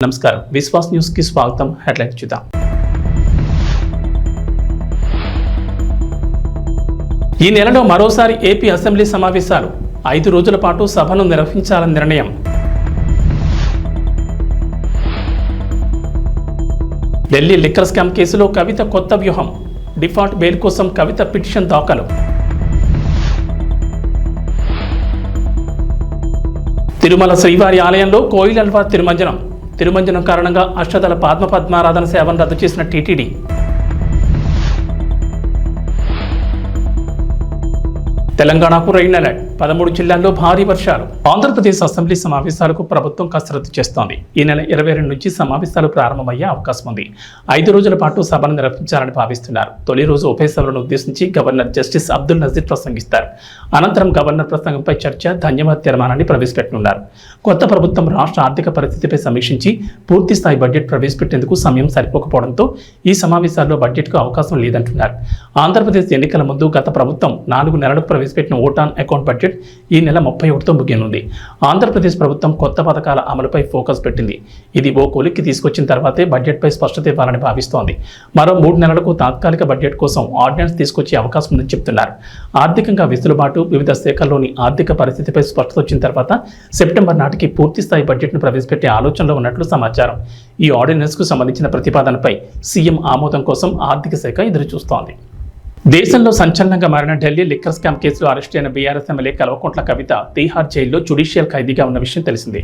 నమస్కారం విశ్వాస్ న్యూస్ కి స్వాగతం. హెడ్లైన్స్ చూద్దాం. ఈ నెలలో మరోసారి ఏపీ అసెంబ్లీ సమావేశాలు 5 రోజుల పాటు సభను నిర్వహించాలని నిర్ణయం. ఢిల్లీ లిక్కర్ స్కామ్ కేసులో కవిత కొత్త వ్యూహం. డిఫాల్ట్ బెయిల్ కోసం కవిత పిటిషన్ దాఖలు. తిరుమల శ్రీవారి ఆలయంలో కోయిలల్వా తిరుమంజనం కారణంగా అష్టదళ పద్మారాధన సేవను రద్దు చేసిన టీటీడీ. తెలంగాణకు రెయిన్ అలర్ట్. 13 జిల్లాల్లో భారీ వర్షాలు. ఆంధ్రప్రదేశ్ అసెంబ్లీ సమావేశాలకు ప్రభుత్వం కసరత్తు చేస్తోంది. ఈ నెల 22 నుంచి సమావేశాలు ప్రారంభమయ్యే అవకాశం ఉంది. 5 రోజుల పాటు సభను నిర్వహించాలని భావిస్తున్నారు. తొలి రోజు ఉభయ సభలను ఉద్దేశించి గవర్నర్ జస్టిస్ అబ్దుల్ నజీర్ ప్రసంగిస్తారు. అనంతరం గవర్నర్ ప్రసంగంపై చర్చ, ధన్యవాద తీర్మానాన్ని ప్రవేశపెట్టనున్నారు. కొత్త ప్రభుత్వం రాష్ట్ర ఆర్థిక పరిస్థితిపై సమీక్షించి పూర్తి స్థాయి బడ్జెట్ ప్రవేశపెట్టేందుకు సమయం సరిపోకపోవడంతో ఈ సమావేశాల్లో బడ్జెట్కు అవకాశం లేదంటున్నారు. ఆంధ్రప్రదేశ్ ఎన్నికల ముందు గత ప్రభుత్వం 4 నెలలకు ప్రవేశపెట్టిన ఓట్ ఆన్ అకౌంట్ బడ్జెట్ ఈ నెల 31తో ముగియనుంది. ఆంధ్రప్రదేశ్ ప్రభుత్వం కొత్త పథకాల అమలుపై ఫోకస్ పెట్టింది. ఇది ఓ కొలిక్కి తీసుకొచ్చిన తర్వాతే బడ్జెట్పై స్పష్టత ఇవ్వాలని భావిస్తోంది. మరో 3 నెలలకు తాత్కాలిక బడ్జెట్ కోసం ఆర్డినెన్స్ తీసుకొచ్చే అవకాశం ఉందని చెబుతున్నారు. ఆర్థికంగా వెసులుబాటు, వివిధ శాఖల్లోని ఆర్థిక పరిస్థితిపై స్పష్టత వచ్చిన తర్వాత సెప్టెంబర్ నాటికి పూర్తి స్థాయి బడ్జెట్ను ప్రవేశపెట్టే ఆలోచనలో ఉన్నట్లు సమాచారం. ఈ ఆర్డినెన్స్కు సంబంధించిన ప్రతిపాదనపై సీఎం ఆమోదం కోసం ఆర్థిక శాఖ ఎదురుచూస్తోంది. దేశంలో సంచలనంగా మారిన ఢిల్లీ లిక్కర్ స్కామ్ కేసులో అరెస్ట్ అయిన బీఆర్ఎస్ ఎమ్మెల్యే కల్వకుంట్ల కవిత తీహార్ జైల్లో జ్యుడిషియల్ ఖైదీగా ఉన్న విషయం తెలిసిందే.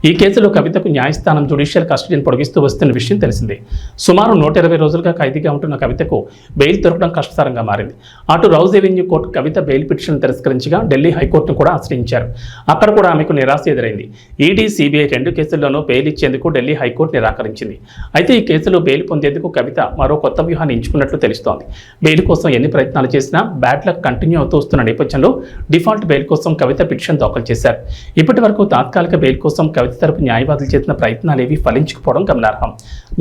ఈ కేసులో కవితకు న్యాయస్థానం జ్యుడిషియల్ కస్టడీని పొడిగిస్తూ వస్తున్న విషయం తెలిసిందే. సుమారు 120 రోజులుగా ఖైదీగా ఉంటున్న కవితకు బెయిల్ దొరకడం కష్టతరంగా మారింది. అటు రౌజ్ ఎవెన్యూ కోర్టు కవిత బెయిల్ పిటిషన్ తిరస్కరించగా ఢిల్లీ హైకోర్టును కూడా ఆశ్రయించారు. అక్కడ కూడా ఆమెకు నిరాశ ఎదురైంది. ఈడీ, సిబిఐ 2 కేసుల్లోనూ బెయిల్ ఇచ్చేందుకు ఢిల్లీ హైకోర్టు నిరాకరించింది. అయితే ఈ కేసులో బెయిల్ పొందేందుకు కవిత మరో కొత్త వ్యూహాన్ని ఎంచుకున్నట్లు తెలుస్తోంది. బెయిల్ కోసం ఎన్ని ప్రయత్నాలు చేసినా బ్యాడ్ లక్ కంటిన్యూ అవుతూ వస్తున్న నేపథ్యంలో డిఫాల్ట్ బెయిల్ కోసం కవిత పిటిషన్ దాఖలు చేశారు. ఇప్పటి వరకు తాత్కాలిక బెయిల్ కోసం కవిత తరపు న్యాయవాదులు చేసిన ప్రయత్నాలేవి ఫలించకపోవడం గమనార్హం.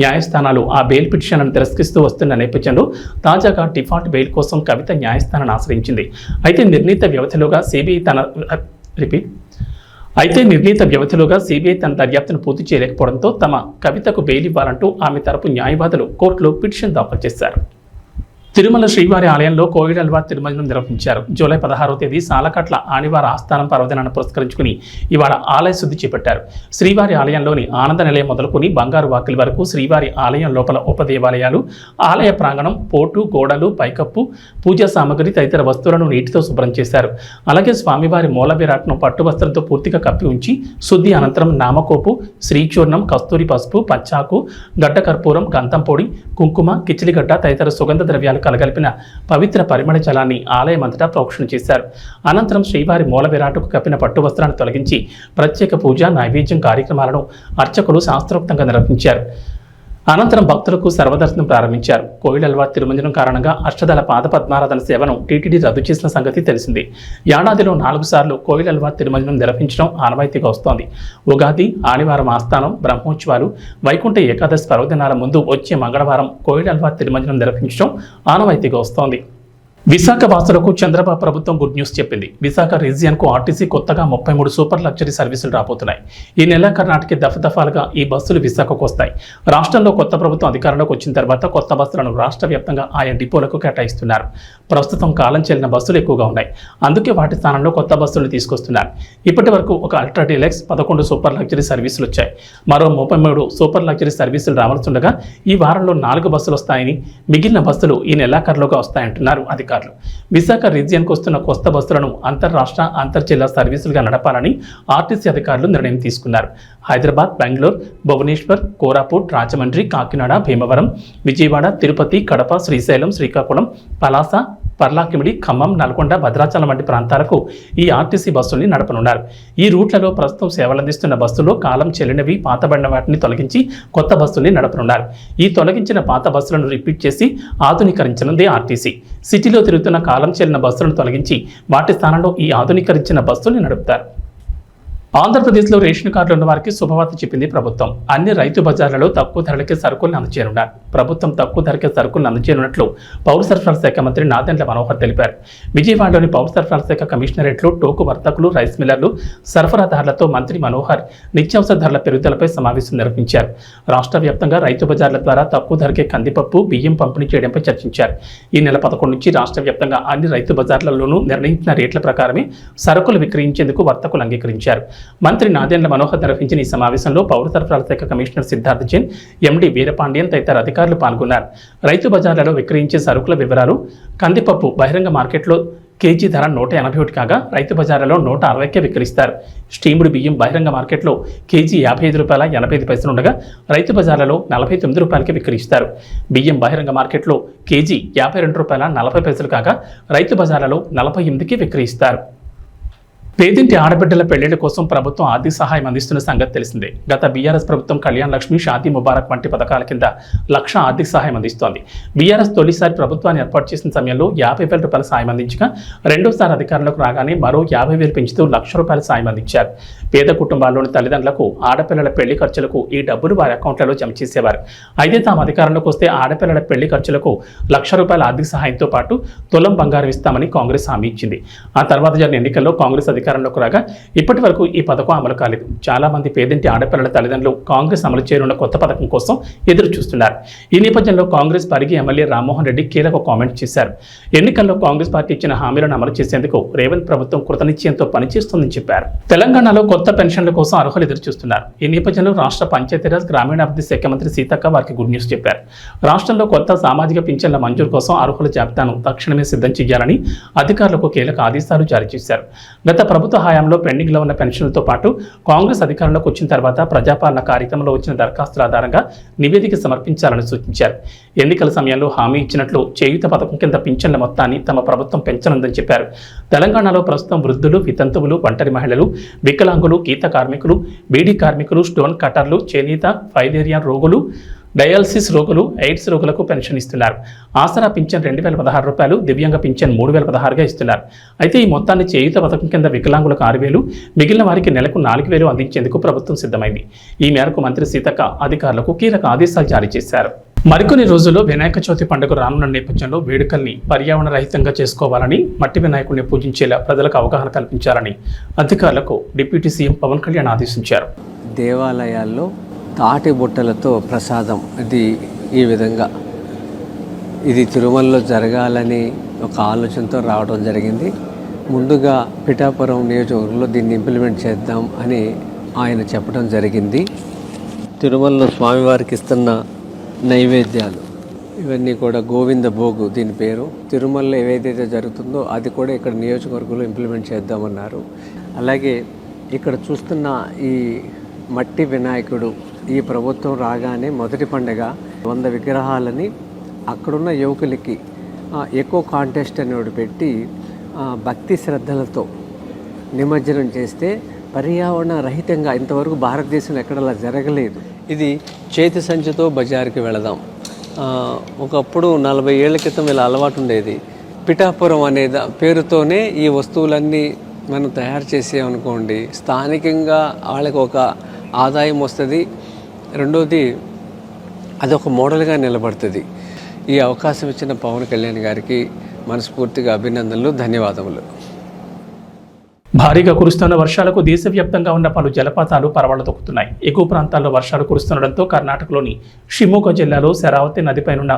న్యాయస్థానాలు ఆ బెయిల్ పిటిషన్లను తిరస్కరిస్తూ వస్తున్న నేపథ్యంలో తాజాగా డిఫాల్ట్ బెయిల్ కోసం కవిత న్యాయస్థానాన్ని ఆశ్రయించింది. అయితే నిర్ణీత వ్యవధిలోగా సిబిఐ తన దర్యాప్తును పూర్తి చేయలేకపోవడంతో తమ కవితకు బెయిల్ ఇవ్వాలంటూ ఆమె తరపు న్యాయవాదులు కోర్టులో పిటిషన్ దాఖలు చేశారు. తిరుమల శ్రీవారి ఆలయంలో కోయిలల్వా తిరుమంజనం నిర్వహించారు. జూలై 16వ తేదీ సాలకట్ల ఆనివార ఆస్థానం పర్వదినాన్ని పురస్కరించుకుని ఇవాళ ఆలయ శుద్ధి చేపట్టారు. శ్రీవారి ఆలయంలోని ఆనంద నిలయం మొదలుకొని బంగారు వాకిలి వరకు శ్రీవారి ఆలయం లోపల ఉపదేవాలయాలు, ఆలయ ప్రాంగణం, పోటు, గోడలు, పైకప్పు, పూజా సామగ్రి తదితర వస్తువులను నీటితో శుభ్రం చేశారు. అలాగే స్వామివారి మూల విరాట్ను పట్టు వస్త్రంతో పూర్తిగా కప్పి ఉంచి శుద్ధి అనంతరం నామకోపు, శ్రీచూర్ణం, కస్తూరి పసుపు, పచ్చాకు, గడ్డ కర్పూరం, గంధం పొడి, కుంకుమ, కిచిలిగడ్డ తదితర సుగంధ ద్రవ్యాలు కలగలిపిన పవిత్ర పరిమళ జలాన్ని ఆలయం అంతటా ప్రోక్షణ చేశారు. అనంతరం శ్రీవారి మూల విరాటుకు కప్పిన పట్టు వస్త్రాన్ని తొలగించి ప్రత్యేక పూజ, నైవేద్యం కార్యక్రమాలను అర్చకులు శాస్త్రోక్తంగా నిర్వహించారు. అనంతరం భక్తులకు సర్వదర్శనం ప్రారంభించారు. కోయిలల్వా తిరుమంజనం కారణంగా అష్టదళ పద్మారాధన సేవను టీటీడీ రద్దు చేసిన సంగతి తెలిసింది. ఏడాదిలో 4 సార్లు కోయిలల్వా తిరుమంజనం నిర్వహించడం ఆనవాయితీగా వస్తోంది. ఉగాది, ఆదివారం ఆస్థానం, బ్రహ్మోత్సవాలు, వైకుంఠ ఏకాదశి పర్వదినాల ముందు వచ్చే మంగళవారం కోయిలల్వా తిరుమంజనం నిర్వహించడం ఆనవాయితీగా వస్తోంది. విశాఖ వాసులకు చంద్రబాబు ప్రభుత్వం గుడ్ న్యూస్ చెప్పింది. విశాఖ రీజియన్కు ఆర్టీసీ కొత్తగా 33 సూపర్ లగ్జరీ సర్వీసులు రాబోతున్నాయి. ఈ నెలాఖరు నాటికి దఫాలుగా ఈ బస్సులు విశాఖకు వస్తాయి. రాష్ట్రంలో కొత్త ప్రభుత్వం అధికారంలోకి వచ్చిన తర్వాత కొత్త బస్సులను రాష్ట్ర వ్యాప్తంగా ఆయా డిపోలకు కేటాయిస్తున్నారు. ప్రస్తుతం కాలం చెల్లిన బస్సులు ఎక్కువగా ఉన్నాయి. అందుకే వాటి స్థానంలో కొత్త బస్సులు తీసుకొస్తున్నారు. ఇప్పటి వరకు ఒక అల్ట్రా డీలక్స్, 11 సూపర్ లగ్జరీ సర్వీసులు వచ్చాయి. మరో 33 సూపర్ లగ్జరీ సర్వీసులు రావాల్సిండగా ఈ వారంలో 4 బస్సులు వస్తాయని, మిగిలిన బస్సులు ఈ నెలాఖరులోగా వస్తాయంటున్నారు అధికారులు. విశాఖ రీజియన్కు వస్తున్న కొత్త బస్సులను అంతర్రాష్ట్ర, అంతర్జిల్లా సర్వీసులుగా నడపాలని ఆర్టీసీ అధికారులు నిర్ణయం తీసుకున్నారు. హైదరాబాద్, బెంగళూరు, భువనేశ్వర్, కోరాపుట్, రాజమండ్రి, కాకినాడ, భీమవరం, విజయవాడ, తిరుపతి, కడప, శ్రీశైలం, శ్రీకాకుళం, పలాస, పర్లాకిమిడి, ఖమ్మం, నల్గొండ, భద్రాచలం వంటి ప్రాంతాలకు ఈ ఆర్టీసీ బస్సుల్ని నడపనున్నారు. ఈ రూట్లలో ప్రస్తుతం సేవలందిస్తున్న బస్సులో కాలం చెల్లినవి, పాతబడిన వాటిని తొలగించి కొత్త బస్సుల్ని నడపనున్నారు. ఈ తొలగించిన పాత బస్సులను రిపీట్ చేసి ఆధునీకరించనుంది ఆర్టీసీ. సిటీలో తిరుగుతున్న కాలం చెల్లిన బస్సులను తొలగించి వాటి స్థానంలో ఈ ఆధునీకరించిన బస్సుల్ని నడుపుతారు. ఆంధ్రప్రదేశ్లో రేషన్ కార్డులు ఉన్న వారికి శుభవార్త చెప్పింది ప్రభుత్వం. అన్ని రైతు బజార్లలో తక్కువ ధరలకే సరుకులను అందజేయనున్నారు. ప్రభుత్వం తక్కువ ధరకే సరుకులను అందజేయనున్నట్లు పౌర సరఫరాల శాఖ మంత్రి నాదెండ్ల మనోహర్ తెలిపారు. విజయవాడలోని పౌర సరఫరాల శాఖ కమిషనరేట్లో టోకు వర్తకులు, రైస్ మిల్లర్లు, సరఫరాదారులతో మంత్రి మనోహర్ నిత్యావసర ధరల పెరుగుదలపై సమావేశం నిర్వహించారు. రాష్ట్ర వ్యాప్తంగా రైతు బజార్ల ద్వారా తక్కువ ధరకే కందిపప్పు, బియ్యం పంపిణీ చేయడంపై చర్చించారు. ఈ నెల 11 నుంచి రాష్ట్ర వ్యాప్తంగా అన్ని రైతు బజార్లలోనూ నిర్ణయించిన రేట్ల ప్రకారమే సరుకులు విక్రయించేందుకు వర్తకులు అంగీకరించారు. మంత్రి నాదెండ్ల మనోహర్ నిర్వహించిన ఈ సమావేశంలో పౌర సరఫరాల శాఖ కమిషనర్ సిద్ధార్థ జైన్, ఎండీ వీరపాండియన్ తదితర అధికారులు పాల్గొన్నారు. రైతు బజార్లలో విక్రయించే సరుకుల వివరాలు: కందిపప్పు బహిరంగ మార్కెట్లో కేజీ ధర 181 కాగా రైతు బజార్లలో 160కే విక్రయిస్తారు. స్టీముడు బియ్యం బహిరంగ మార్కెట్లో కేజీ ₹55.85 ఉండగా రైతు బజార్లలో ₹49కే విక్రయిస్తారు. బియ్యం బహిరంగ మార్కెట్లో కేజీ ₹52.40 కాగా రైతు బజార్లలో 48కి విక్రయిస్తారు. పేదింటి ఆడబిడ్డల పెళ్లిళ్ల కోసం ప్రభుత్వం ఆర్థిక సహాయం అందిస్తున్న సంగతి తెలిసిందే. గత బీఆర్ఎస్ ప్రభుత్వం కళ్యాణ్ లక్ష్మి, షాదీ ముబారక్ వంటి పథకాల కింద ₹1,00,000 ఆర్థిక సహాయం అందిస్తోంది. బీఆర్ఎస్ తొలిసారి ప్రభుత్వాన్ని ఏర్పాటు చేసిన సమయంలో ₹50,000 సాయం అందించగా రెండోసారి అధికారంలోకి రాగానే మరో ₹50,000 పెంచుతూ ₹1,00,000 సాయం అందించారు. పేద కుటుంబాల్లోని తల్లిదండ్రులకు ఆడపిల్లల పెళ్లి ఖర్చులకు ఈ డబ్బులు వారి అకౌంట్లలో జమ చేసేవారు. అయితే తాము అధికారంలోకి వస్తే ఆడపిల్లల పెళ్లి ఖర్చులకు ₹1,00,000 ఆర్థిక సహాయంతో పాటు తులం బంగారం ఇస్తామని కాంగ్రెస్ హామీ ఇచ్చింది. ఆ తర్వాత జరిగిన ఎన్నికల్లో కాంగ్రెస్ అధికారంలోకి రాగా ఇప్పటి వరకు ఈ పథకం అమలు కాలేదు. చాలా మంది పేదింటి ఆడపిల్లల తల్లిదండ్రులు కాంగ్రెస్ అమలు చేయనున్న కొత్త పథకం కోసం ఎదురు చూస్తున్నారు. ఈ నేపథ్యంలో కాంగ్రెస్ పరిగి ఎమ్మెల్యే రామ్మోహన్ రెడ్డి కీలక కామెంట్ చేశారు. ఎన్నికల్లో కాంగ్రెస్ పార్టీ ఇచ్చిన హామీలను అమలు చేసేందుకు రేవంత్ ప్రభుత్వం కృతనిశ్చయంతో పనిచేస్తోందని చెప్పారు. తెలంగాణలో కొత్త పెన్షన్ల కోసం అర్హులు ఎదురు చూస్తున్నారు. ఈ నేపథ్యంలో రాష్ట్ర పంచాయతీరాజ్ గ్రామీణాభివృద్ధి శాఖ మంత్రి సీతక్క వారికి గుడ్ న్యూస్ చెప్పారు. రాష్ట్రంలో కొత్త సామాజిక పింఛన్ల మంజూరు కోసం అర్హుల జాబితాను తక్షణమే సిద్ధం చేయాలని అధికారులకు కీలక ఆదేశాలు జారీ చేశారు. గత ప్రభుత్వ హయాంలో పెండింగ్లో ఉన్న పెన్షన్లతో పాటు కాంగ్రెస్ అధికారంలోకి వచ్చిన తర్వాత ప్రజాపాలన కార్యక్రమంలో వచ్చిన దరఖాస్తుల ఆధారంగా నివేదిక సమర్పించాలని సూచించారు. ఎన్నికల సమయంలో హామీ ఇచ్చినట్లు చేయూత పథకం కింద పింఛన్ల మొత్తాన్ని తమ ప్రభుత్వం పెంచనుందని చెప్పారు. తెలంగాణలో ప్రస్తుతం వృద్ధులు, వితంతువులు, ఒంటరి మహిళలు, వికలాంగులు, గీత కార్మికులు, బీడీ కార్మికులు, స్టోన్ కటర్లు, చేనేత, ఫైలేరియా రోగులు, డయాలసిస్ రోగులు, ఎయిడ్స్ రోగులకు పెన్షన్ ఇస్తున్నారు. ఆసరా పింఛన్ ₹2,016, దివ్యాంగ పింఛన్ ₹3,016గా ఇస్తున్నారు. అయితే ఈ మొత్తాన్ని చేయూత పథకం కింద వికలాంగులకు 6,000, మిగిలిన వారికి నెలకు 4,000 అందించేందుకు ప్రభుత్వం సిద్ధమైంది. ఈ మేరకు మంత్రి సీతక్క అధికారులకు కీలక ఆదేశాలు జారీ చేశారు. మరికొన్ని రోజుల్లో వినాయక చవితి పండుగ రానున్న నేపథ్యంలో వేడుకల్ని పర్యావరణ రహితంగా చేసుకోవాలని, మట్టి వినాయకుడిని పూజించేలా ప్రజలకు అవగాహన కల్పించాలని అధికారులకు డిప్యూటీ సీఎం పవన్ కళ్యాణ్ ఆదేశించారు. దేవాలయాల్లో తాటి బుట్టలతో ప్రసాదం ఈ విధంగా ఇది తిరుమలలో జరగాలని ఒక ఆలోచనతో రావడం జరిగింది. ముందుగా పిఠాపురం నియోజకవర్గంలో దీన్ని ఇంప్లిమెంట్ చేద్దాం అని ఆయన చెప్పడం జరిగింది. తిరుమలలో స్వామివారికి ఇస్తున్న నైవేద్యాలు ఇవన్నీ కూడా గోవింద భోగు దీని పేరు. తిరుమలలో ఏదైతే జరుగుతుందో అది కూడా ఇక్కడ నియోజకవర్గంలో ఇంప్లిమెంట్ చేద్దామన్నారు. అలాగే ఇక్కడ చూస్తున్న ఈ మట్టి వినాయకుడు ఈ ప్రభుత్వం రాగానే మొదటి పండుగ 100 విగ్రహాలని అక్కడున్న యువకులకి ఎకో కాంటెస్ట్ అనేవి పెట్టి భక్తి శ్రద్ధలతో నిమజ్జనం చేస్తే పర్యావరణ రహితంగా ఇంతవరకు భారతదేశంలో ఎక్కడలా జరగలేదు. ఇది చేతి సంచితో బజార్కి వెళదాం. ఒకప్పుడు 40 ఏళ్ల క్రితం ఇలా అలవాటు ఉండేది. పిఠాపురం అనే పేరుతోనే ఈ వస్తువులన్నీ మనం తయారు చేసామనుకోండి, స్థానికంగా వాళ్ళకి ఒక ఆదాయం వస్తుంది. రెండోది అదొక మోడల్గా నిలబడుతుంది. ఈ అవకాశం ఇచ్చిన పవన్ కళ్యాణ్ గారికి మనస్ఫూర్తిగా అభినందనలు, ధన్యవాదములు. భారీగా కురుస్తున్న వర్షాలకు దేశవ్యాప్తంగా ఉన్న పలు జలపాతాలు పరవళ్లు తొక్కుతున్నాయి. ఎగువ ప్రాంతాల్లో వర్షాలు కురుస్తుండటంతో కర్ణాటకలోని షిమోగా జిల్లాలో శరావతి నదిపైనున్న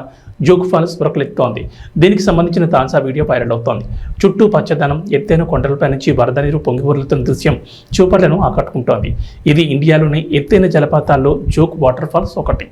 జోగ్ ఫాల్స్ ఉరకలెత్తుతోంది. దీనికి సంబంధించిన తాజా వీడియో వైరల్ అవుతోంది. చుట్టూ పచ్చదనం, ఎత్తైన కొండలపై నుంచి వరద నీరు పొంగి ఊరుతున్న దృశ్యం చూపర్లను ఆకట్టుకుంటోంది. ఇది ఇండియాలోని ఎత్తైన జలపాతాల్లో జోగ్ వాటర్ ఫాల్స్ ఒకటి.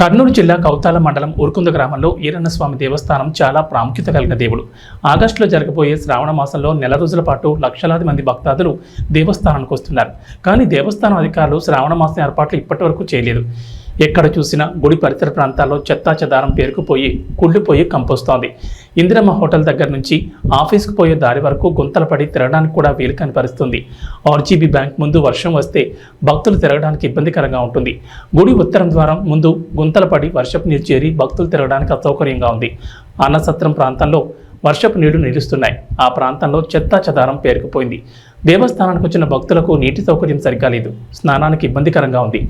కర్నూలు జిల్లా కౌతాల మండలం ఉరుకుంద గ్రామంలో ఈరన్నస్వామి దేవస్థానం చాలా ప్రాముఖ్యత కలిగిన దేవుడు. ఆగస్టులో జరగబోయే శ్రావణ మాసంలో నెల రోజుల పాటు లక్షలాది మంది భక్తాదులు దేవస్థానానికి వస్తున్నారు. కానీ దేవస్థానం అధికారులు శ్రావణ మాసం ఏర్పాట్లు ఇప్పటి వరకు చేయలేదు. ఎక్కడ చూసినా గుడి పరిసర ప్రాంతాల్లో చెత్తా చెదారం పేరుకుపోయి కుళ్ళిపోయి కంపోస్తోంది. ఇందిరమ్మ హోటల్ దగ్గర నుంచి ఆఫీస్కు పోయే దారి వరకు గుంతలు పడి తిరగడానికి కూడా వీలు కాని పరిస్థితుంది. ఆర్జీబీ బ్యాంక్ ముందు వర్షం వస్తే భక్తులు తిరగడానికి ఇబ్బందికరంగా ఉంటుంది. గుడి ఉత్తరం ద్వారం ముందు గుంతలు పడి వర్షపు నీరు చేరి భక్తులు తిరగడానికి అసౌకర్యంగా ఉంది. అన్నసత్రం ప్రాంతంలో వర్షపు నీళ్లు నిలుస్తున్నాయి. ఆ ప్రాంతంలో చెత్తా చెదారం పేరుకుపోయింది. దేవస్థానానికి వచ్చిన భక్తులకు నీటి సౌకర్యం సరిగ్గా లేదు. స్నానానికి ఇబ్బందికరంగా ఉంది.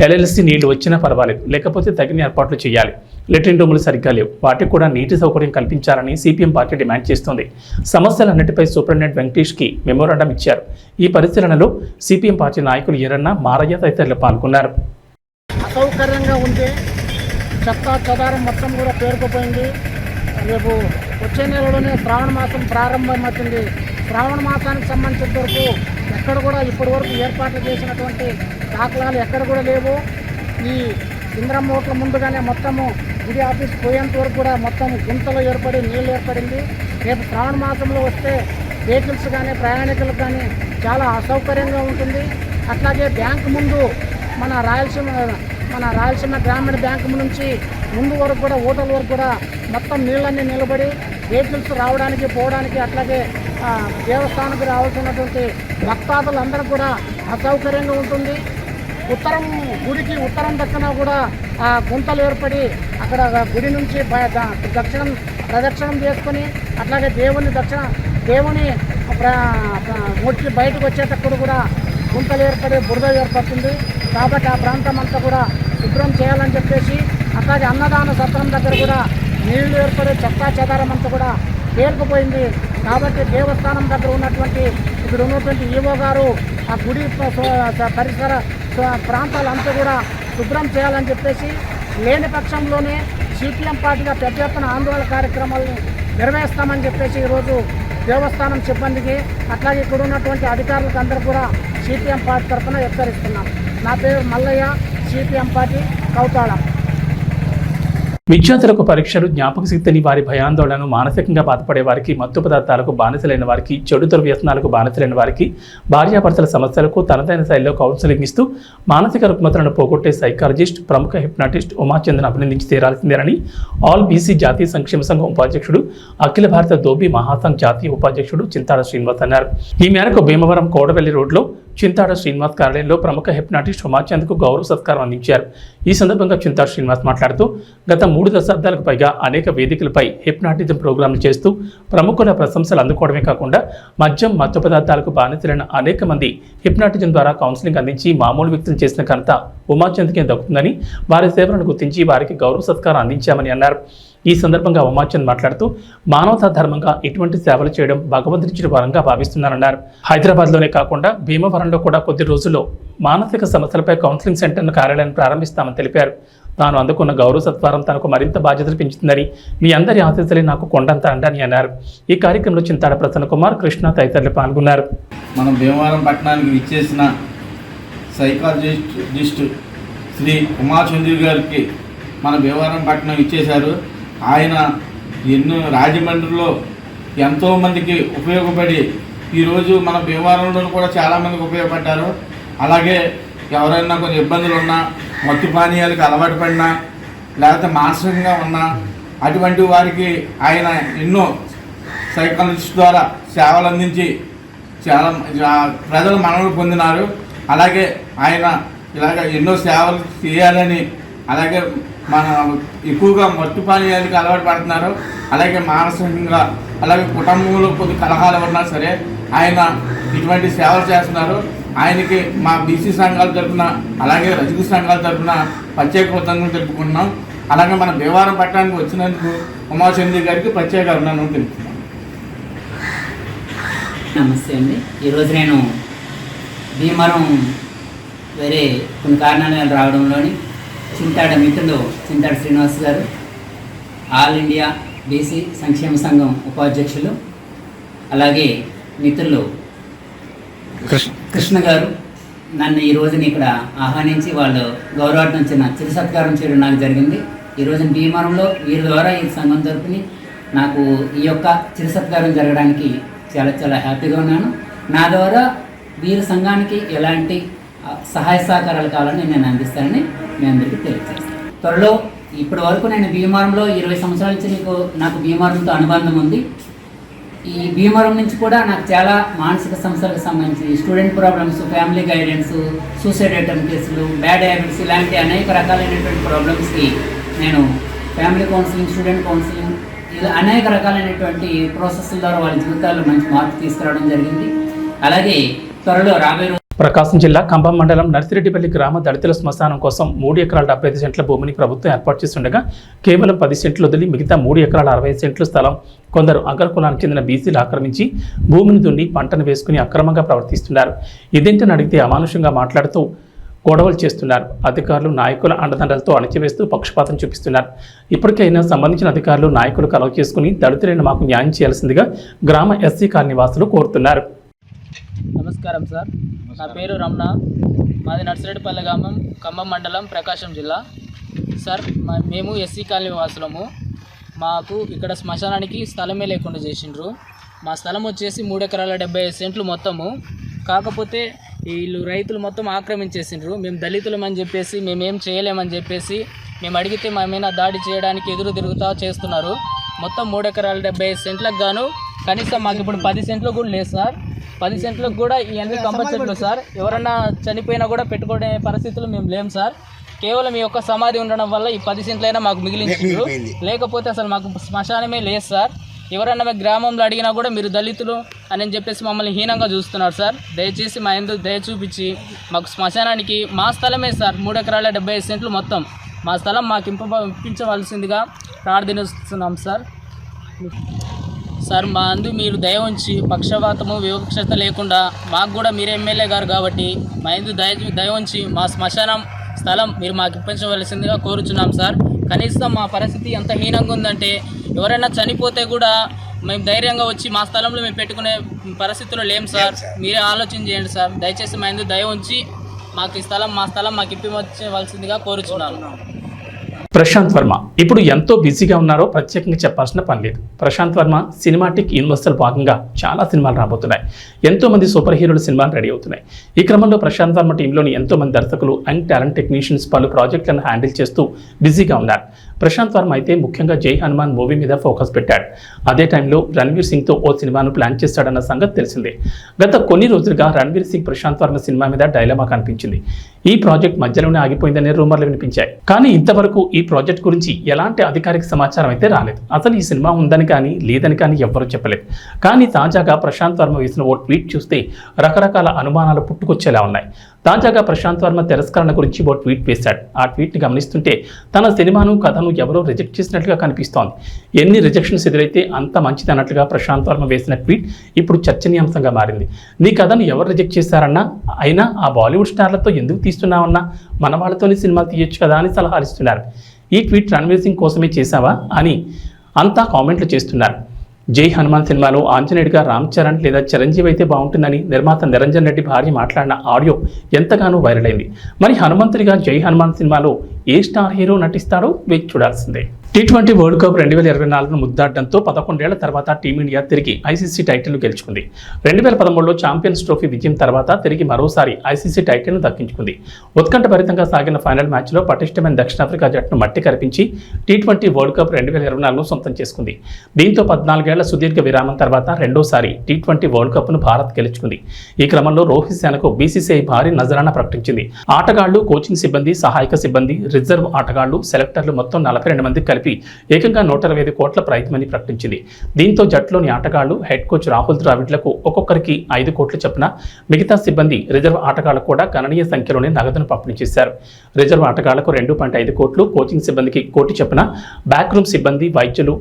ఎల్ఎల్సీ నీళ్లు వచ్చినా పర్వాలేదు, లేకపోతే తగిన ఏర్పాట్లు చేయాలి. లెట్రిన్ రూములు సరిగ్గా లేవు, వాటికి కూడా నీటి సౌకర్యం కల్పించాలని సిపిఎం పార్టీ డిమాండ్ చేస్తోంది. సమస్యలన్నిటిపై సూపరింటెండెంట్ వెంకటేష్కి మెమోరాండం ఇచ్చారు. ఈ పరిశీలనలో సిపిఎం పార్టీ నాయకులు ఎర్రన్న, మారయ్య తదితరులు పాల్గొన్నారు. అసౌకర్యంగా ఉంది. చెత్తా చెదారం మొత్తం కూడా పేరుకుపోయింది. రేపు వచ్చే నెలలోనే శ్రావణ మాసం ప్రారంభమవుతుంది. శ్రావణ మాసానికి సంబంధించిన వరకు ఎక్కడ కూడా ఇప్పటి వరకు ఏర్పాట్లు చేసినటువంటి దాఖలాలు ఎక్కడ కూడా లేవు. ఈ ఇంద్రమ్మ హోటల్ ముందుగానే మొత్తము గుడి ఆఫీస్ పోయేంత వరకు కూడా మొత్తం గుంతలు ఏర్పడి నీళ్ళు ఏర్పడింది. రేపు శ్రావణ మాసంలో వస్తే వెహికల్స్ కానీ ప్రయాణికులకు కానీ చాలా అసౌకర్యంగా ఉంటుంది. అట్లాగే బ్యాంకు ముందు మన రాయలసీమ గ్రామీణ బ్యాంకు నుంచి ముందు వరకు కూడా హోటల్ వరకు కూడా మొత్తం నీళ్ళన్నీ నిలబడి వెహికల్స్ రావడానికి పోవడానికి అట్లాగే దేవస్థానానికి రావాల్సినటువంటి భక్తాదులందరూ కూడా అసౌకర్యంగా ఉంటుంది. గుడికి ఉత్తరం దక్షిణ కూడా గుంతలు ఏర్పడి అక్కడ గుడి నుంచి ప్రదక్షిణం చేసుకొని అట్లాగే దేవుని ముట్టి బయటకు వచ్చేటప్పుడు కూడా గుంతలు ఏర్పడి బురద ఏర్పడుతుంది. కాబట్టి ఆ ప్రాంతం అంతా కూడా శుభ్రం చేయాలని చెప్పేసి అట్లాగే అన్నదాన సత్రం దగ్గర కూడా నీళ్లు ఏర్పడే చెత్తా చెదారం అంతా కూడా పేరుకుపోయింది. కాబట్టి దేవస్థానం దగ్గర ఇక్కడ ఉన్నటువంటి ఈవో గారు ఆ గుడి పరిసర ప్రాంతాలంతా కూడా శుభ్రం చేయాలని చెప్పేసి లేని పక్షంలోనే సిపిఎం పార్టీగా పెద్ద ఎత్తున ఆందోళన కార్యక్రమాలను నిర్వహిస్తామని చెప్పేసి ఈరోజు దేవస్థానం సిబ్బందికి అట్లాగే ఇక్కడ ఉన్నటువంటి అధికారులకు అందరూ కూడా సిపిఎం పార్టీ తరఫున హెచ్చరిస్తున్నాం. నా పేరు మల్లయ్య, సిపిఎం పార్టీ కౌతాళ. విద్యార్థులకు పరీక్షలు, జ్ఞాపక శక్తిని, వారి భయాందోళనను, మానసికంగా బాధపడే వారికి, మత్తు పదార్థాలకు బానిసలైన వారికి, చెడు దుర్వ్యసనాలకు బానిసలైన వారికి, భార్యాభర్తల సమస్యలకు తనదైన శైలిలో కౌన్సిలింగ్ ఇస్తూ మానసిక రుగ్మతలను పోగొట్టే సైకాలజిస్ట్, ప్రముఖ హిప్నాటిస్ట్ ఉమాచంద్రన్ అభినందించి తీరాల్సిందేనని ఆల్ బీసీ జాతీయ సంక్షేమ సంఘం ఉపాధ్యక్షుడు, అఖిల భారత దోబీ మహాసంఘ్ జాతీయ ఉపాధ్యక్షుడు చింతాడ శ్రీనివాస్ అన్నారు. ఈ మేరకు భీమవరం కోడవెల్లి రోడ్లో చింతాడ శ్రీనివాస్ కార్యాలయంలో ప్రముఖ హిప్నాటిస్ట్ ఉమాచంద్కు గౌరవ సత్కారం అందించారు. ఈ సందర్భంగా చింతాడ శ్రీనివాస్ మాట్లాడుతూ గత 3 దశాబ్దాలకు పైగా అనేక వేదికలపై హిప్నాటిజం ప్రోగ్రాంలు చేస్తూ ప్రముఖుల ప్రశంసలు అందుకోవడమే కాకుండా మద్యం, మత్తు పదార్థాలకు బానిసలైన అనేక మంది హిప్నాటిజం ద్వారా కౌన్సిలింగ్ అందించి మామూలు వ్యక్తులు చేసిన ఘనత ఉమాచంద్కే దక్కుతుందని, వారి సేవలను గుర్తించి వారికి గౌరవ సత్కారం అందించామని అన్నారు. ఈ సందర్భంగా ఉమాచంద్ మాట్లాడుతూ మానవతా ధర్మంగా ఇటువంటి సేవలు చేయడం భగవంతుడిచ్చిన వరంగా భావిస్తున్నారన్నారు. హైదరాబాద్లోనే కాకుండా భీమవరంలో కూడా కొద్ది రోజుల్లో మానసిక సమస్యలపై కౌన్సిలింగ్ సెంటర్ను కార్యాలయాన్ని ప్రారంభిస్తామని తెలిపారు. తాను అందుకున్న గౌరవ సత్కారం తనకు మరింత బాధ్యతలు పెంచుతుందని, మీ అందరి ఆశీస్సులే నాకు కొండంత అండని అన్నారు. ఈ కార్యక్రమంలో చింతాడ ప్రసన్న కుమార్, కృష్ణ తదితరులు పాల్గొన్నారు. మనం భీమవరం పట్టణానికి విచ్చేసిన సైకాలజిస్ట్ శ్రీ ఉమాచంద్రి గారికి మన భీమవరం పట్టణం ఇచ్చేశారు. ఆయన రాజమండ్రిలో ఎంతోమందికి ఉపయోగపడి ఈరోజు మన భీమవరంలో కూడా చాలామందికి ఉపయోగపడ్డారు. అలాగే ఎవరైనా కొన్ని ఇబ్బందులు ఉన్నా, మత్తు పానీయాలకు అలవాటు పడినా, లేకపోతే మానసికంగా ఉన్నా అటువంటి వారికి ఆయన ఎన్నో సైకాలజిస్ట్ ద్వారా సేవలు అందించి చాలా ప్రజలు మనవులు పొందినారు. అలాగే ఆయన ఇలాగ ఎన్నో సేవలు చేయాలని, అలాగే మన ఎక్కువగా మత్తు పానీయాలకు అలవాటు పడుతున్నారు. అలాగే మానసికంగా, అలాగే కుటుంబంలో కొద్ది కలహాలు ఉన్నా సరే ఆయన ఇటువంటి సేవలు చేస్తున్నారు. ఆయనకి మా బీసీ సంఘాల తరఫున, అలాగే రజక సంఘాల తరఫున ప్రత్యేక కృతజ్ఞతలు తెలుపుకుంటున్నాం. అలాగే మన భీమవరం పట్టణానికి వచ్చినందుకు ఉమాచంద్రి గారికి ప్రత్యేక అభినందనలు తెలుపుతున్నాం. నమస్తే అండి. ఈరోజు నేను భీమవరం వేరే కొన్ని కారణాలు రావడంలోని చింతాడ మిత్రుడు చింతాడ శ్రీనివాస్ గారు, ఆల్ ఇండియా బీసీ సంక్షేమ సంఘం ఉపాధ్యక్షులు, అలాగే మిత్రులు కృష్ణ గారు నన్ను ఈ రోజుని ఇక్కడ ఆహ్వానించి వాళ్ళు గౌరవార్థం చిరు సత్కారం చేయడం నాకు జరిగింది. ఈ రోజున భీమవరంలో వీరి ద్వారా ఈ సంఘం తరపుని నాకు ఈ యొక్క చిరు సత్కారం జరగడానికి చాలా చాలా హ్యాపీగా ఉన్నాను. నా ద్వారా వీరి సంఘానికి ఎలాంటి సహాయ సహకారాలు కావాలని నేను అందిస్తానని మీ అందరికీ తెలియజేస్తాను. త్వరలో ఇప్పటి వరకు నేను భీమవరంలో 20 సంవత్సరాల నుంచి నాకు భీమవరంతో అనుబంధం ఉంది. ఈ భీమవరం నుంచి కూడా నాకు చాలా మానసిక సమస్యలకు సంబంధించి student problems, family guidance, suicide attempt కేసులు, బ్యాడ్ హ్యాబిట్స్ ఇలాంటి అనేక రకాలైనటువంటి ప్రాబ్లమ్స్కి నేను ఫ్యామిలీ కౌన్సిలింగ్, స్టూడెంట్ కౌన్సిలింగ్ ఇలా అనేక రకాలైనటువంటి ప్రాసెస్ల ద్వారా వాళ్ళ జీవితాల్లో మంచి మార్పు తీసుకురావడం జరిగింది. అలాగే త్వరలో రాబోయే ప్రకాశం జిల్లా కంభం మండలం నర్సిరెడ్డిపల్లి గ్రామ దళితుల శ్మశానం కోసం 3 ఎకరాల 75 సెంట్ల భూమిని ప్రభుత్వం ఏర్పాటు చేస్తుండగా కేవలం 10 సెంట్లు వదిలి మిగతా 3 ఎకరాల 60 సెంట్ల స్థలం కొందరు అగ్రకులానికి చెందిన బీసీలు ఆక్రమించి భూమిని దున్ని పంటను వేసుకుని అక్రమంగా ప్రవర్తిస్తున్నారు. ఇదేంటని అడిగితే అమానుషంగా మాట్లాడుతూ గొడవలు చేస్తున్నారు. అధికారులు నాయకుల అండదండలతో అణచివేస్తూ పక్షపాతం చూపిస్తున్నారు. ఇప్పటికైనా సంబంధించిన అధికారులు నాయకులు కలవ చేసుకుని దళితులైన మాకు న్యాయం చేయాల్సిందిగా గ్రామ ఎస్సీ కాలనీ వాసులు కోరుతున్నారు. నమస్కారం సార్, నా పేరు రమణ, మాది నర్సిరెడ్డిపల్లి గ్రామం, ఖమ్మం మండలం, ప్రకాశం జిల్లా. సార్ మేము ఎస్సీ కాలనీ వాసులము. మాకు ఇక్కడ శ్మశానానికి స్థలమే లేకుండా చేసిండ్రు. మా స్థలం వచ్చేసి 3 ఎకరాల 75 సెంట్లు మొత్తము. కాకపోతే వీళ్ళు రైతులు మొత్తం ఆక్రమించేసిండ్రు. మేము దళితులం అని చెప్పేసి మేమేం చేయలేమని చెప్పేసి మేము అడిగితే మా మీద దాడి చేయడానికి ఎదురు తిరుగుతా చేస్తున్నారు. మొత్తం 3 ఎకరాల 75 సెంట్లకు గాను కనీసం మాకు ఇప్పుడు 10 సెంట్లు కూడా లేదు సార్. 10 సెంట్లకు కూడా ఇవన్నీ కంప చెట్లు సార్. ఎవరన్నా చనిపోయినా కూడా పెట్టుకునే పరిస్థితులు మేము లేం సార్. కేవలం ఈ యొక్క సమాధి ఉండడం వల్ల ఈ 10 సెంట్లైనా మాకు మిగిలించారు. లేకపోతే అసలు మాకు శ్మశానమే లేదు సార్. ఎవరన్నా మా గ్రామంలో అడిగినా కూడా మీరు దళితులు అని చెప్పేసి మమ్మల్ని హీనంగా చూస్తున్నారు సార్. దయచేసి మా ఎందుకు దయ చూపించి మాకు శ్మశానానికి మా స్థలమే సార్ 3 ఎకరాల 75 సెంట్లు మొత్తం మా స్థలం మాకు ఇప్పించవలసిందిగా ప్రార్థిస్తున్నాం సార్. సార్ మా అందు మీరు దయ ఉంచి పక్షపాతము వివక్షత లేకుండా మాకు కూడా మీరు ఎమ్మెల్యే గారు కాబట్టి మా అందు దయ ఉంచి మా శ్మశానం స్థలం మీరు మాకు ఇప్పించవలసిందిగా కోరుచున్నాం సార్. కనీసం మా పరిస్థితి ఎంత హీనంగా ఉందంటే ఎవరైనా చనిపోతే కూడా మేము ధైర్యంగా వచ్చి మా స్థలంలో మేము పెట్టుకునే పరిస్థితుల్లో లేం సార్. మీరే ఆలోచన చేయండి సార్. దయచేసి మా అందు దయ ఉంచి మాకు ఈ స్థలం మా స్థలం మాకు ఇప్పించవలసిందిగా కోరుచున్నాను. ప్రశాంత్ వర్మ ఇప్పుడు ఎంతో బిజీగా ఉన్నారో ప్రత్యేకంగా చెప్పాల్సిన పని లేదు. ప్రశాంత్ వర్మ సినిమాటిక్ యూనివర్సల్ భాగంగా చాలా సినిమాలు రాబోతున్నాయి. ఎంతో మంది సూపర్ హీరోల సినిమాలు రెడీ అవుతున్నాయి. ఈ క్రమంలో ప్రశాంత్ వర్మ టీంలోని ఎంతో మంది దర్శకులు అండ్ టాలెంట్ టెక్నీషియన్స్ పలు ప్రాజెక్టులను హ్యాండిల్ చేస్తూ బిజీగా ఉన్నారు. ప్రశాంత్ వర్మ అయితే ముఖ్యంగా జై హనుమాన్ మూవీ మీద ఫోకస్ పెట్టాడు. అదే టైంలో రణ్వీర్ సింగ్తో ఓ సినిమాను ప్లాన్ చేస్తాడన్న సంగతి తెలిసిందే. గత కొన్ని రోజులుగా రణ్వీర్ సింగ్ ప్రశాంత్ వర్మ సినిమా మీద డైలమా కనిపించింది. ఈ ప్రాజెక్ట్ మధ్యలోనే ఆగిపోయిందనే రూమర్లు వినిపించాయి. కానీ ఇంతవరకు ఈ ప్రాజెక్ట్ గురించి ఎలాంటి అధికారిక సమాచారం అయితే రాలేదు. అసలు ఈ సినిమా ఉందని కానీ లేదని కానీ ఎవ్వరూ చెప్పలేదు. కానీ తాజాగా ప్రశాంత్ వర్మ వేసిన ఓ ట్వీట్ చూస్తే రకరకాల అనుమానాలు పుట్టుకొచ్చేలా ఉన్నాయి. తాజాగా ప్రశాంత్ వర్మ తిరస్కరణ గురించి ఓ ట్వీట్ వేశాడు. ఆ ట్వీట్ని గమనిస్తుంటే తన సినిమాను కథను ఎవరో రిజెక్ట్ చేసినట్లుగా కనిపిస్తోంది. ఎన్ని రిజెక్షన్స్ ఎదురైతే అంత మంచిది అన్నట్లుగా ప్రశాంత్ వర్మ వేసిన ట్వీట్ ఇప్పుడు చర్చనీయాంశంగా మారింది. నీ కథను ఎవరు రిజెక్ట్ చేశారన్నా, అయినా ఆ బాలీవుడ్ స్టార్లతో ఎందుకు తీస్తున్నావన్నా, మన వాళ్ళతోనే సినిమా తీయొచ్చు కదా అని సలహాలు ఇస్తున్నారు. ఈ ట్వీట్ రణ్వీర్ సింగ్ కోసమే చేశావా అని అంతా కామెంట్లు చేస్తున్నారు. జై హనుమాన్ సినిమాలో ఆంజనేయుడిగా రామ్ చరణ్ లేదా చిరంజీవి అయితే బాగుంటుందని నిర్మాత నిరంజన్ రెడ్డి భార్య మాట్లాడిన ఆడియో ఎంతగానో వైరల్ అయింది. మరి హనుమంతుడిగా జై హనుమాన్ సినిమాలో ఏ స్టార్ హీరో నటిస్తాడో వేచి చూడాల్సిందే. T20 వరల్డ్ కప్ 2024ను ముద్దాడడంతో 11 ఏళ్ల తర్వాత టీమిండియా తిరిగి ఐసీసీ టైటిల్ను గెలుచుకుంది. 2013లో ఛాంపియన్స్ ట్రోఫీ విజయం తర్వాత తిరిగి మరోసారి ఐసీసీ టైటిల్ను దక్కించుకుంది. ఉత్కంఠభరితంగా సాగిన ఫైనల్ మ్యాచ్లో పటిష్టమైన దక్షిణాఫ్రికా జట్టును మట్టి కరిపించి T20 వరల్డ్ కప్ 2024ను సొంతం చేసుకుంది. దీంతో 14 ఏళ్ల సుదీర్ఘ విరామం తర్వాత రెండోసారి T20 వరల్డ్ కప్ను భారత్ గెలుచుకుంది. ఈ క్రమంలో రోహిత్ సేనకు బీసీసీఐ భారీ నజరానా ప్రకటించింది. ఆటగాళ్లు, కోచింగ్ సిబ్బంది, సహాయక సిబ్బంది, రిజర్వ్ ఆటగాళ్లు, సెలెక్టర్లు మొత్తం 42 మంది కలిపి ఏకంగా 125 కోట్ల ప్రైజ్మనీ ప్రకటించింది. దీంతో జట్టులోని ఆటగాళ్లు, హెడ్ కోచ్ రాహుల్ ద్రావిడ్లకు ఒక్కొక్కరికి 5 కోట్ల చొప్పున, మిగతా సిబ్బంది, రిజర్వ్ ఆటగాళ్లకు కూడా గణనీయ సంఖ్యలోనే నగదును పంపిణీ చేశారు. రిజర్వ్ ఆటగాళ్లకు 2.5 కోట్లు, కోచింగ్ సిబ్బందికి 1 కోటి చొప్పున, బ్యాక్ రూమ్ సిబ్బంది, వైద్యులు,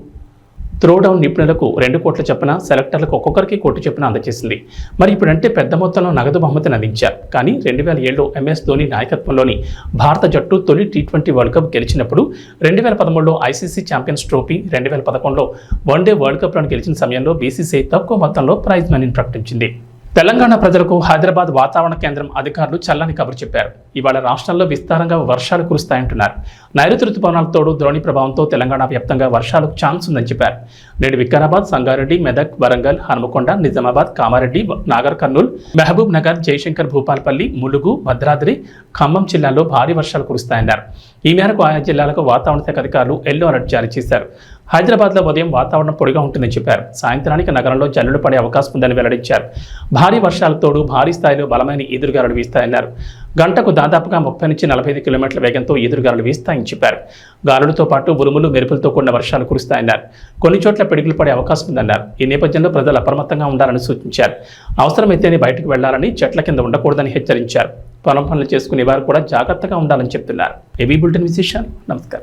త్రోడౌన్ నిపుణులకు 2 కోట్ల చొప్పున, సెలెక్టర్లకు ఒక్కొక్కరికి 1 కోటి చొప్పున అందజేసింది. మరి ఇప్పుడంటే పెద్ద మొత్తంలో నగదు బహుమతిని అందించారు. కానీ 2007లో MS ధోని నాయకత్వంలోని భారత జట్టు తొలి T20 వరల్డ్ కప్ గెలిచినప్పుడు, 2013లో ఐసీసీ ఛాంపియన్స్ ట్రోఫీ, 2011లో వన్డే వరల్డ్ కప్లను గెలిచిన సమయంలో బీసీసీఐ తక్కువ మొత్తంలో ప్రైజ్ మనీని ప్రకటించింది. తెలంగాణ ప్రజలకు హైదరాబాద్ వాతావరణ కేంద్రం అధికారులు చల్లని కబురు చెప్పారు. ఇవాళ రాష్ట్రంలో విస్తారంగా వర్షాలు కురుస్తాయంటున్నారు. నైరుతి రుతుపవనాలతో తోడు ద్రోణి ప్రభావంతో తెలంగాణ వ్యాప్తంగా వర్షాలకు ఛాన్స్ ఉందని చెప్పారు. నేడు వికారాబాద్, సంగారెడ్డి, మెదక్, వరంగల్, హనుమకొండ, నిజామాబాద్, కామారెడ్డి, నాగర్ కర్నూల్, మహబూబ్ నగర్, జయశంకర్, భూపాలపల్లి, ములుగు, భద్రాద్రి, ఖమ్మం జిల్లాల్లో భారీ వర్షాలు కురుస్తాయన్నారు. ఈ మేరకు ఆయా జిల్లాలకు వాతావరణ శాఖ అధికారులు ఎల్లో అలర్ట్ జారీ చేశారు. హైదరాబాద్లో ఉదయం వాతావరణం పొడిగా ఉంటుందని చెప్పారు. సాయంత్రానికి నగరంలో జల్లులు పడే అవకాశం ఉందని వెల్లడించారు. భారీ వర్షాలకు తోడు భారీ స్థాయిలో బలమైన ఈదురుగాలులు వీస్తాయన్నారు. గంటకు దాదాపుగా 30 నుంచి 45 కిలోమీటర్ల వేగంతో ఈదురుగాలులు వీస్తాయని చెప్పారు. గాలులతో పాటు ఉరుములు, మెరుపులతో కూడిన వర్షాలు కురుస్తాయన్నారు. కొన్ని చోట్ల పిడుగులు పడే అవకాశం ఉందన్నారు. ఈ నేపథ్యంలో ప్రజలు అప్రమత్తంగా ఉండాలని సూచించారు. అవసరమైతేనే బయటకు వెళ్లాలని, చెట్ల కింద ఉండకూడదని హెచ్చరించారు. పొలం పనులు చేసుకునే వారు కూడా జాగ్రత్తగా ఉండాలని చెప్తున్నారు. ఏబీ బులెటిన్ విశేషాలు. నమస్కారం.